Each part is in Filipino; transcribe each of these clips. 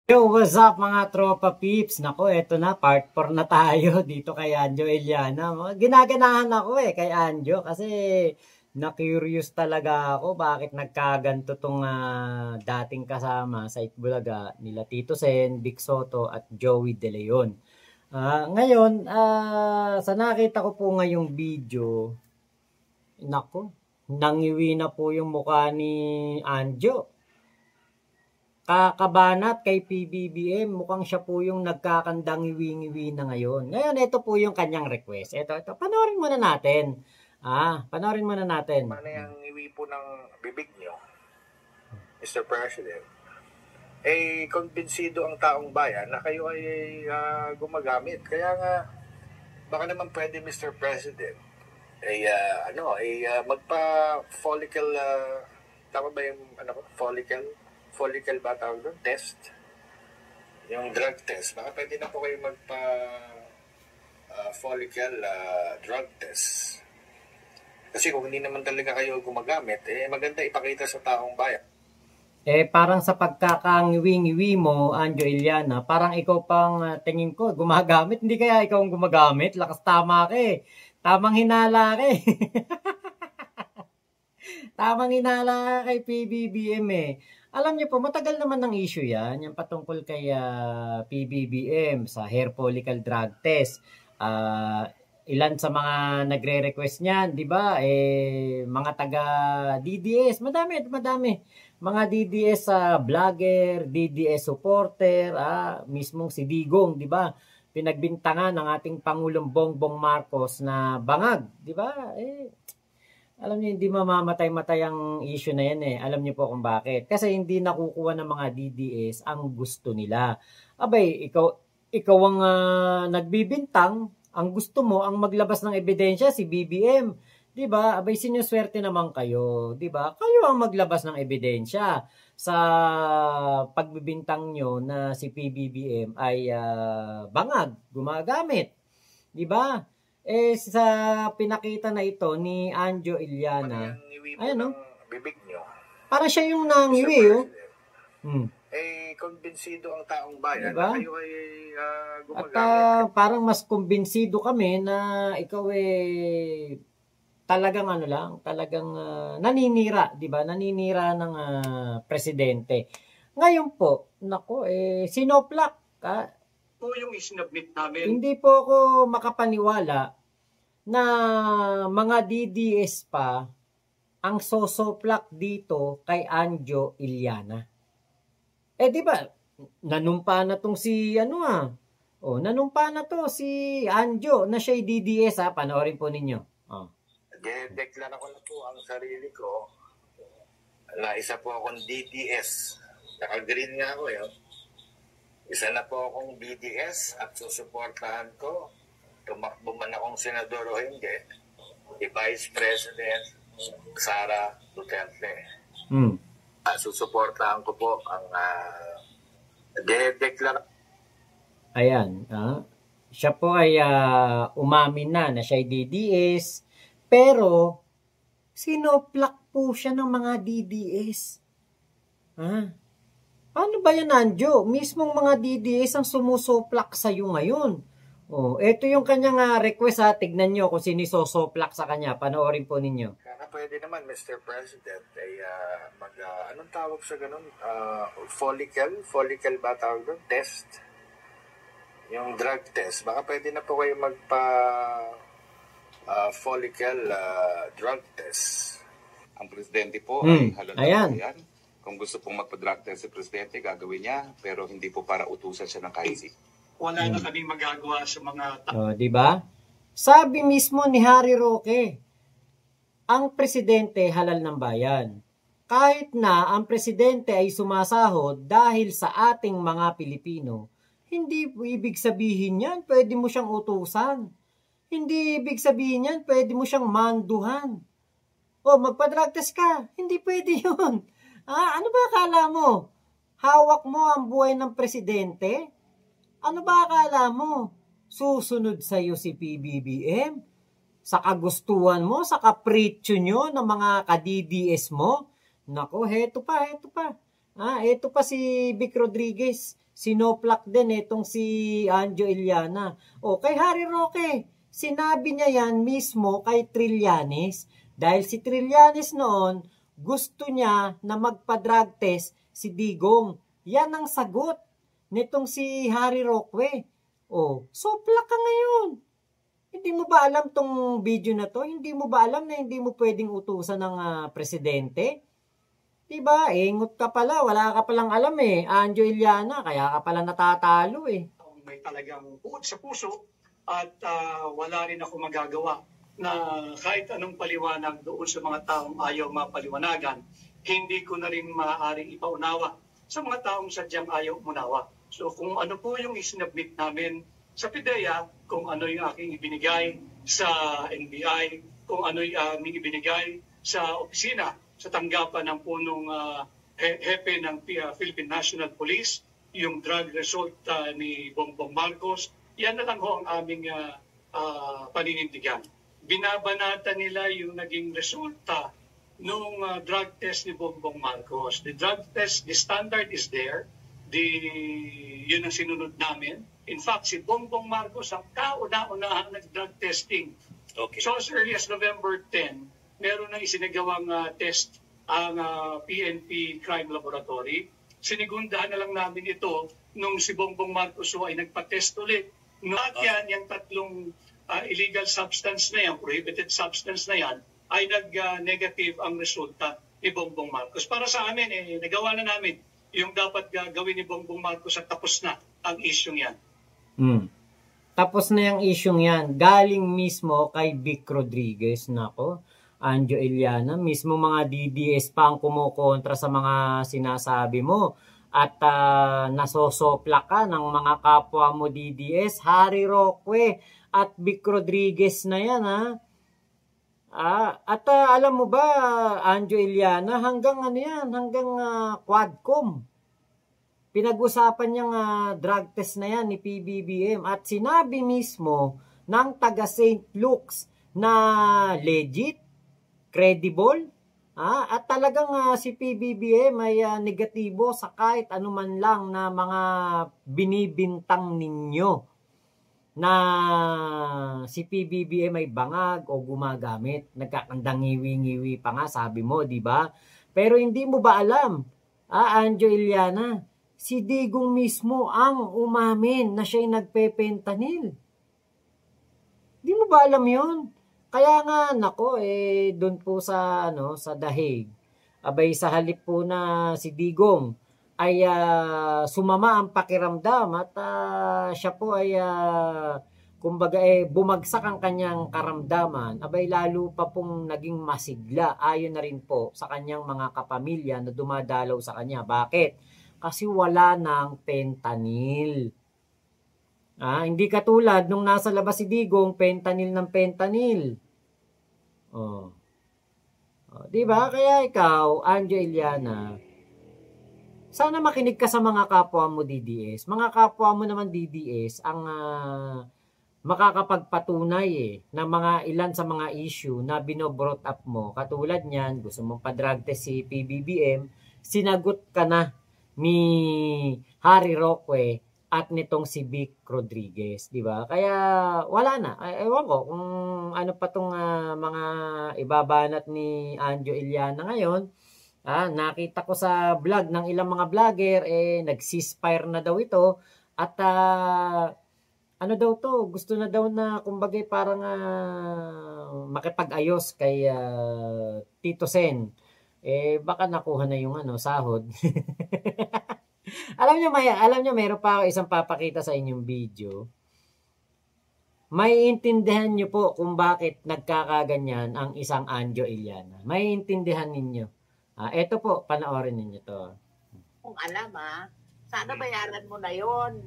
Yo, what's up mga tropa peeps? Nako, eto na, part 4 na tayo dito kay Anjo Eliana. Ginaganahan ako kay Anjo kasi na-curious talaga ako bakit nagkaganto tong dating kasama sa Itbulaga nila Tito Sen, Vic Soto at Joey De Leon. Ngayon, sa nakita ko po ngayong video, nako, nangiwi na po yung mukha ni Anjo. Kakabanat kay PBBM, mukhang siya po yung nagkakandang-iwi-ngiwi na ngayon. Ngayon, ito po yung kanyang request. Ito, panoorin muna natin. Panoorin muna natin. Ano yung iwi po ng bibig nyo, Mr. President? Kumbinsido ang taong bayan na kayo ay gumagamit. Kaya nga, baka naman pwede, Mr. President, magpa-follicle, tama ba yung follicle ba tawag doon? Test? Yung drug test. Baka pwede na po kayo magpa-follicle drug test. Kasi kung hindi naman talaga kayo gumagamit, maganda ipakita sa taong bayan. Parang sa pagkakangiwi-ngiwi mo, Anjo Eliana, parang ikaw pang tingin ko, gumagamit. Hindi kaya ikaw ang gumagamit? Lakas tama ka Tamang hinala ka Tamang hinala ka kay PBBM Alam niyo po, matagal naman ng issue yan. Yung patungkol kay PBBM sa hair follicle drug test. Ilan sa mga nagre-request niyan, di ba? Mga taga DDS, madami. Mga DDS vlogger, DDS supporter, mismong si Digong, di ba? Pinagbintangan ng ating Pangulong Bongbong Marcos na bangag, di ba? Alam niyo, hindi mamamatay-matay ang issue na yan Alam niyo po kung bakit. Kasi hindi nakukuha ng mga DDS ang gusto nila. Abay, ikaw ang nagbibintang, ang gusto mo, ang maglabas ng ebidensya, si BBM. Diba? Abay, sinuswerte naman kayo. Diba? Kayo ang maglabas ng ebidensya sa pagbibintang nyo na si PBBM ay bangag, gumagamit. Diba? Sa pinakita na ito ni Anjo Eliana, ayan bibig nyo. Parang siya yung nangiwi Kumbinsido ang taong bayan diba? Na kayo ay gumagamit. At parang mas kumbinsido kami na ikaw talagang talagang naninira, di ba? Naninira ng presidente. Ngayon po, nako, sinoplak Po yung isinabit namin. Hindi po ako makapaniwala na mga DDS pa ang sosoplak dito kay Anjo Eliana. Di ba? Nanumpa na tong si nanumpa na to si Anjo na siya'y DDS Panoorin po ninyo. Deklara ko na po ang sarili ko na isa po akong DDS. Naka-green nga ako Isa na po akong BDS at susuportahan ko, tumakbo man akong senador o hindi, Vice President Sara Duterte. Susuportahan ko po ang deklara. Ayan. Siya po ay umamin na siya ay DDS, pero sinoplak po siya ng mga DDS. Ano ba yan, Anjo? Mismong mga DDS ang sumusoplak sa'yo ngayon. Ito yung kanyang request Tignan nyo kung sinisosoplak sa kanya. Panoorin po ninyo. Kaya pwede naman, Mr. President, anong tawag sa ganun? Follicle ba tawag doon? Test? Yung drug test. Baka pwede na po kayo follicle drug test. Ang presidente po ay halal Ayan. yan. Kung gusto pong magpa-drug test si presidente, gagawin niya, pero hindi po para utusan siya ng kahit. Wala na kaming magagawa sa mga di ba? Sabi mismo ni Harry Roque, ang presidente halal ng bayan. Kahit na ang presidente ay sumasahod dahil sa ating mga Pilipino, hindi ibig sabihin yan, pwede mo siyang utusan. Hindi ibig sabihin yan, pwede mo siyang manduhan. Magpa-drug test ka, hindi pwede yun. Ano ba akala mo? Hawak mo ang buhay ng presidente? Ano ba akala mo? Susunod sa'yo si PBBM? Sa kagustuhan mo, sa kapritsyo nyo ng mga ka-DDS mo? Nako, heto pa. Ito pa si Vic Rodriguez. sinoplak din itong si Anjo Iliana. O kay Harry Roque, sinabi niya yan mismo kay Trillanes dahil si Trillanes noon gusto niya na magpa-drug test si Digong. Yan ang sagot nitong si Harry Roque. O, soplak ka ngayon. Hindi mo ba alam tong video na to? Hindi mo ba alam na hindi mo pwedeng utusan ng presidente? Diba? Ingot ka pala. Wala ka palang alam eh. Anjo Iliana, kaya ka pala natatalo eh. May talagang buod sa puso at wala rin ako magagawa na kahit anong paliwanag doon sa mga taong ayaw mapaliwanagan, hindi ko na rin maaaring ipaunawa sa mga taong sadyang ayaw umunawa. So kung ano po yung isinabmit namin sa PIDEA, kung ano yung aking ibinigay sa NBI, kung ano yung aming ibinigay sa opisina, sa tanggapan ng punong hepe ng Philippine National Police, yung drug result ni Bongbong Marcos, yan na lang ho ang aming paninindigan. Binabanata nila yung naging resulta nung drug test ni Bongbong Marcos. The drug test, the standard is there. Yun ang sinunod namin. In fact, si Bongbong Marcos ang kauna-unahang nag-drug testing. Okay. So as early as November 10, meron nang isinagawang test ang PNP Crime Laboratory. Sinigundahan na lang namin ito nung si Bongbong Marcos ay nagpa-test ulit. Yan, yung tatlong illegal substance na yan, prohibited substance na yan, ay nag-negative ang resulta ni Bongbong Marcos. Para sa amin, nagawa na namin yung dapat gawin ni Bongbong Marcos at tapos na ang isyong yan. Tapos na yung isyong yan. Galing mismo kay Vic Rodriguez. Nako, Anjo Iliana, mismo mga DDS pa ang kumukontra sa mga sinasabi mo. At nasosopla ka ng mga kapwa mo DDS, Harry Roque at Vic Rodriguez na yan ha. At alam mo ba, Anjo Iliana, hanggang ano yan, hanggang Quadcom. Pinag-usapan niyang drug test na yan ni PBBM at sinabi mismo ng taga St. Luke's na legit, credible, at talagang si PBBM ay negatibo sa kahit anuman lang na mga binibintang ninyo na si PBBM ay bangag o gumagamit. Nagkakandang ngiwi-ngiwi pa nga, sabi mo, di ba? Pero hindi mo ba alam, Anjo Iliana, si Digong mismo ang umamin na siya'y nagpe-fentanyl. Di mo ba alam yun? Kaya nga, nako, doon po sa, sa Dahig, abay sa halip po na si Digong ay sumama ang pakiramdam at siya po ay kumbaga bumagsak ang kanyang karamdaman, abay lalo pa pong naging masigla ayon na rin po sa kanyang mga kapamilya na dumadalaw sa kanya. Bakit? Kasi wala ng fentanyl. Hindi katulad nung nasa labas si Digong, fentanyl ng fentanyl. Diba? Kaya ikaw, Anjo Iliana, sana makinig ka sa mga kapwa mo DDS. Mga kapwa mo naman DDS ang makakapagpatunay ng mga ilan sa mga issue na binobrot up mo. Katulad niyan, gusto mong pa-drug test si PBBM, sinagot ka na ni Harry Roque at nitong si Vic Rodriguez, di ba? Kaya wala na. Ewan ko kung ano pa tong mga ibabanat ni Anjo Iliana ngayon. Nakita ko sa vlog ng ilang mga vlogger, nag-ceasefire na daw ito. At ano daw to, gusto na daw na kumbaga parang makipag-ayos kay Tito Sen. Baka nakuha na yung sahod. Alam nyo, meron pa ako isang papakita sa inyong video. May intindihan nyo po kung bakit nagkakaganyan ang isang Anjo Iliana. May intindihan ninyo. Ito po, panoorin ninyo to. Kung alam sana bayaran mo na yon.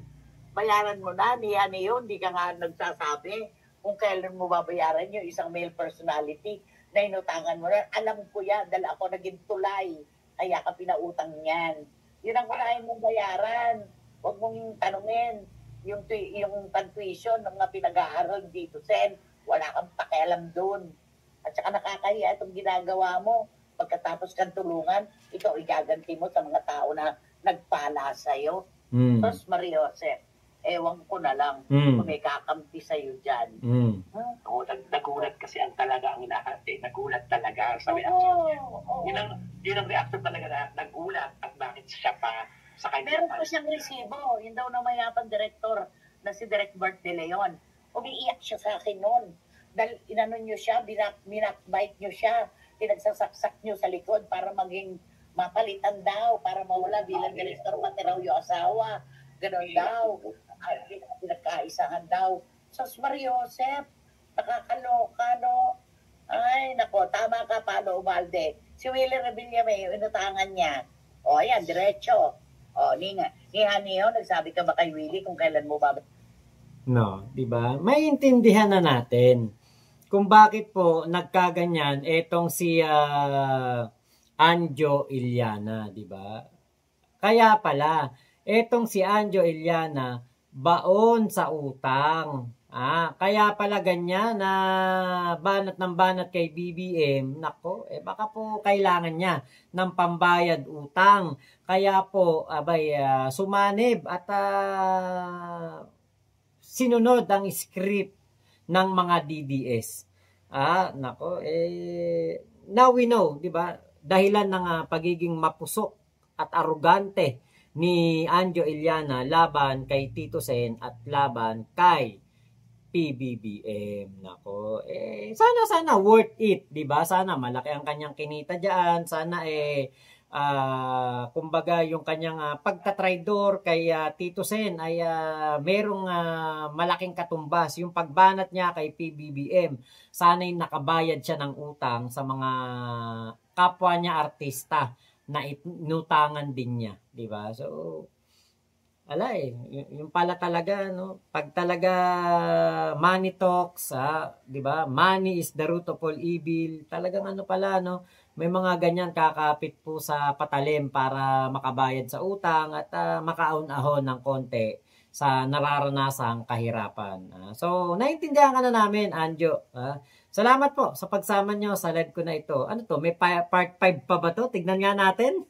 Bayaran mo na, niya yun, di ka nga nagsasabi kung kailan mo babayaran yung isang male personality na inutangan mo na. Alam ko yan, dahil ako naging tulay, kaya ka pinautang yan. Yun ang kunahin mong bayaran. Huwag mong tanungin yung tuition ng mga pinag-aaral dito, Sen. Wala kang pakialam doon. At saka nakakahiya itong ginagawa mo. Pagkatapos kang tulungan, ikaw igaganti mo sa mga tao na nagpala sa'yo. Tapos Maria Jose, ewan ko na lang kung may kakampi sa'yo dyan. Nagulat kasi ang talaga ang inahati. Nagulat talaga sa reaction niya. Yun ang reaction talaga na nagulat at bakit siya pa sa kanya. Meron pa siyang resibo. Yun daw na mayapang director na si Direk Bart De Leon. Umiiyak siya sa akin noon. Dahil inano nyo siya, binakbite nyo siya, pinagsasaksak nyo sa likod para maging mapalitan daw, para mawala bilang director, pati raw yung asawa. Ganon daw. Pinagkaisahan daw. Sos Mario Joseph, nakakaloka, no? Ay, nako, tama ka, Paolo Ubalde. Si Willie Revilla may inutangan niya. O, yan, diretso. O, niyo, nagsabi ka ba kay Willie kung kailan mo babalik? No, di ba? Maintindihan na natin kung bakit po nagkaganyan etong si Anjo Iliana, di ba? Kaya pala, etong si Anjo Iliana baon sa utang. Kaya pala ganyan na banat ng banat kay BBM. Nako, baka po kailangan niya ng pambayad utang. Kaya po, sumanib at sinunod ang script ng mga DDS. Nako, now we know, di ba? Dahilan ng pagiging mapusok at arugante ni Anjo Iliana laban kay Tito Sen at laban kay PBBM. Nako, sana worth it, di ba? Sana malaki ang kanyang kinita diyan. Sana kumbaga yung kanyang pagtatraidor kay Tito Sen ay merong malaking katumbas. Yung pagbanat niya kay PBBM, sana'y nakabayad siya ng utang sa mga kapwa niya artista na inutangan din niya, di ba? So, yung pala talaga, no? Pag talaga money talks, di ba? Money is the root of all evil. Talagang pala, no? May mga ganyan kakapit po sa patalim para makabayad sa utang at makaahon-ahon ng konti sa nararanasang kahirapan. So, naintindihan ka na namin, Anjo. Salamat po sa pagsama nyo sa live ko na ito. Ano to? May part 5 pa ba to? Tignan nga natin.